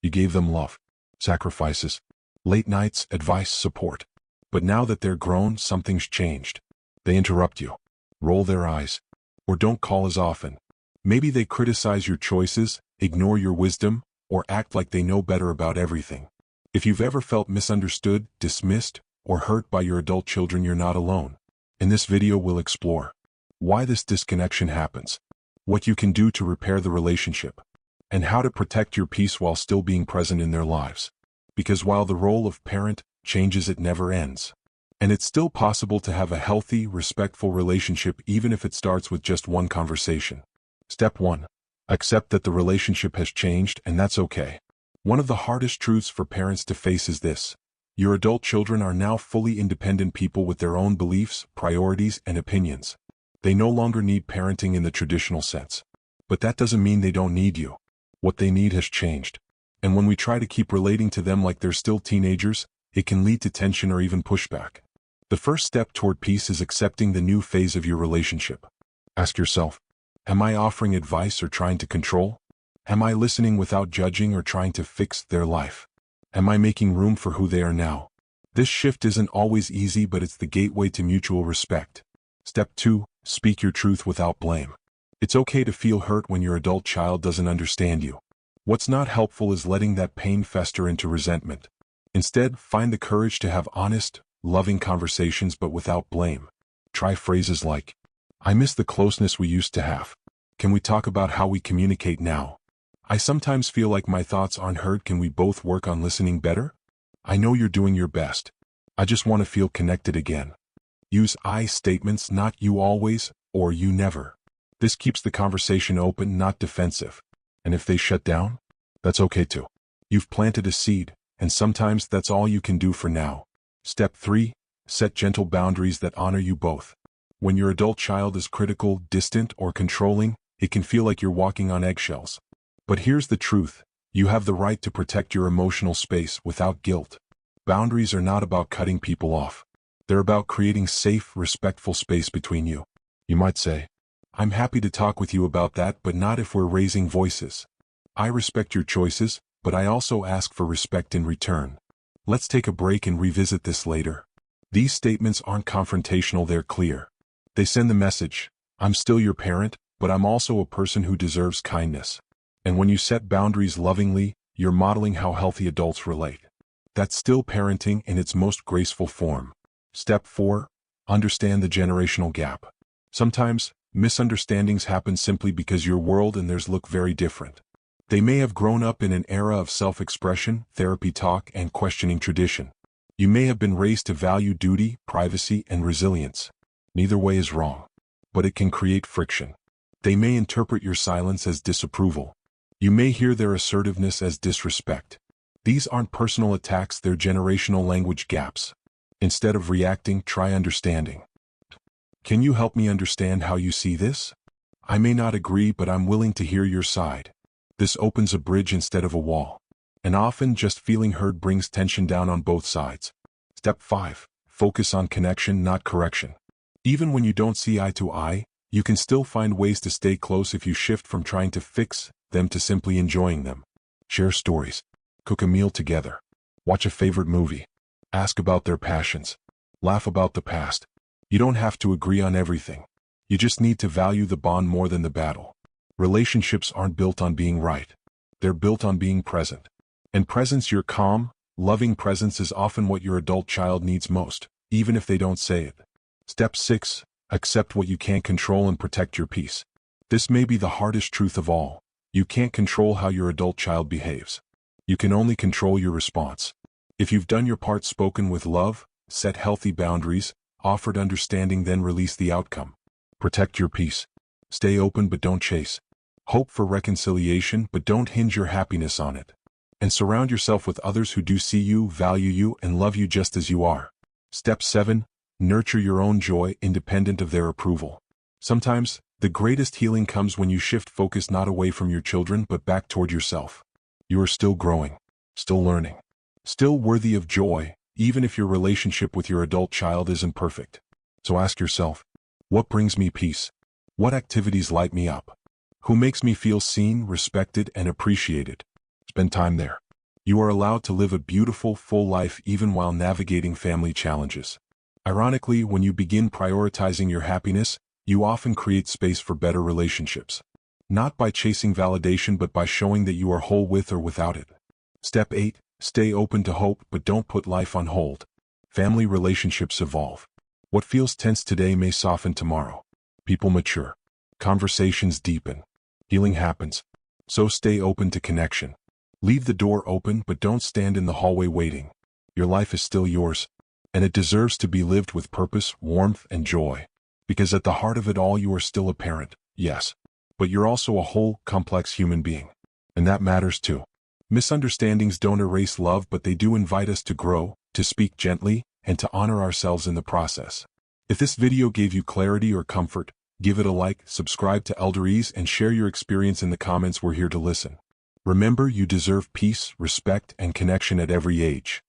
You gave them love, sacrifices, late nights, advice, support. But now that they're grown, something's changed. They interrupt you, roll their eyes, or don't call as often. Maybe they criticize your choices, ignore your wisdom, or act like they know better about everything. If you've ever felt misunderstood, dismissed, or hurt by your adult children, you're not alone. In this video, we'll explore why this disconnection happens, what you can do to repair the relationship, and how to protect your peace while still being present in their lives. Because while the role of parent changes, it never ends. And it's still possible to have a healthy, respectful relationship even if it starts with just one conversation. Step 1. Accept that the relationship has changed, and that's okay. One of the hardest truths for parents to face is this: your adult children are now fully independent people with their own beliefs, priorities, and opinions. They no longer need parenting in the traditional sense. But that doesn't mean they don't need you. What they need has changed. And when we try to keep relating to them like they're still teenagers, it can lead to tension or even pushback. The first step toward peace is accepting the new phase of your relationship. Ask yourself, am I offering advice or trying to control? Am I listening without judging or trying to fix their life? Am I making room for who they are now? This shift isn't always easy, but it's the gateway to mutual respect. Step 2. Speak your truth without blame. It's okay to feel hurt when your adult child doesn't understand you. What's not helpful is letting that pain fester into resentment. Instead, find the courage to have honest, loving conversations but without blame. Try phrases like, "I miss the closeness we used to have. Can we talk about how we communicate now? I sometimes feel like my thoughts aren't heard. Can we both work on listening better? I know you're doing your best. I just want to feel connected again." Use I statements, not you always or you never. This keeps the conversation open, not defensive. And if they shut down, that's okay too. You've planted a seed, and sometimes that's all you can do for now. Step 3. Set gentle boundaries that honor you both. When your adult child is critical, distant, or controlling, it can feel like you're walking on eggshells. But here's the truth: you have the right to protect your emotional space without guilt. Boundaries are not about cutting people off. They're about creating safe, respectful space between you. You might say, "I'm happy to talk with you about that, but not if we're raising voices. I respect your choices, but I also ask for respect in return. Let's take a break and revisit this later." These statements aren't confrontational, they're clear. They send the message, I'm still your parent, but I'm also a person who deserves kindness. And when you set boundaries lovingly, you're modeling how healthy adults relate. That's still parenting in its most graceful form. Step 4. Understand the generational gap. Sometimes, misunderstandings happen simply because your world and theirs look very different. They may have grown up in an era of self-expression, therapy talk, and questioning tradition. You may have been raised to value duty, privacy, and resilience. Neither way is wrong, but it can create friction. They may interpret your silence as disapproval. You may hear their assertiveness as disrespect. These aren't personal attacks, they're generational language gaps. Instead of reacting, try understanding. Can you help me understand how you see this? I may not agree, but I'm willing to hear your side. This opens a bridge instead of a wall. And often just feeling heard brings tension down on both sides. Step 5. Focus on connection, not correction. Even when you don't see eye to eye, you can still find ways to stay close if you shift from trying to fix them to simply enjoying them. Share stories. Cook a meal together. Watch a favorite movie. Ask about their passions. Laugh about the past. You don't have to agree on everything. You just need to value the bond more than the battle. Relationships aren't built on being right. They're built on being present. And presence, your calm, loving presence, is often what your adult child needs most, even if they don't say it. Step 6. Accept what you can't control and protect your peace. This may be the hardest truth of all. You can't control how your adult child behaves. You can only control your response. If you've done your part, spoken with love, set healthy boundaries, offered understanding, then release the outcome. Protect your peace. Stay open but don't chase. Hope for reconciliation but don't hinge your happiness on it. And surround yourself with others who do see you, value you, and love you just as you are. Step 7. Nurture your own joy independent of their approval. Sometimes, the greatest healing comes when you shift focus not away from your children but back toward yourself. You are still growing, still learning, still worthy of joy, even if your relationship with your adult child isn't perfect. So ask yourself, what brings me peace? What activities light me up? Who makes me feel seen, respected, and appreciated? Spend time there. You are allowed to live a beautiful, full life even while navigating family challenges. Ironically, when you begin prioritizing your happiness, you often create space for better relationships. Not by chasing validation but by showing that you are whole with or without it. Step 8. Stay open to hope but don't put life on hold. Family relationships evolve. What feels tense today may soften tomorrow. People mature. Conversations deepen. Healing happens. So stay open to connection. Leave the door open but don't stand in the hallway waiting. Your life is still yours, and it deserves to be lived with purpose, warmth, and joy. Because at the heart of it all you are still a parent, yes. But you're also a whole, complex human being. And that matters too. Misunderstandings don't erase love but they do invite us to grow, to speak gently, and to honor ourselves in the process. If this video gave you clarity or comfort, give it a like, subscribe to Elderese, and share your experience in the comments. We're here to listen. Remember, you deserve peace, respect, and connection at every age.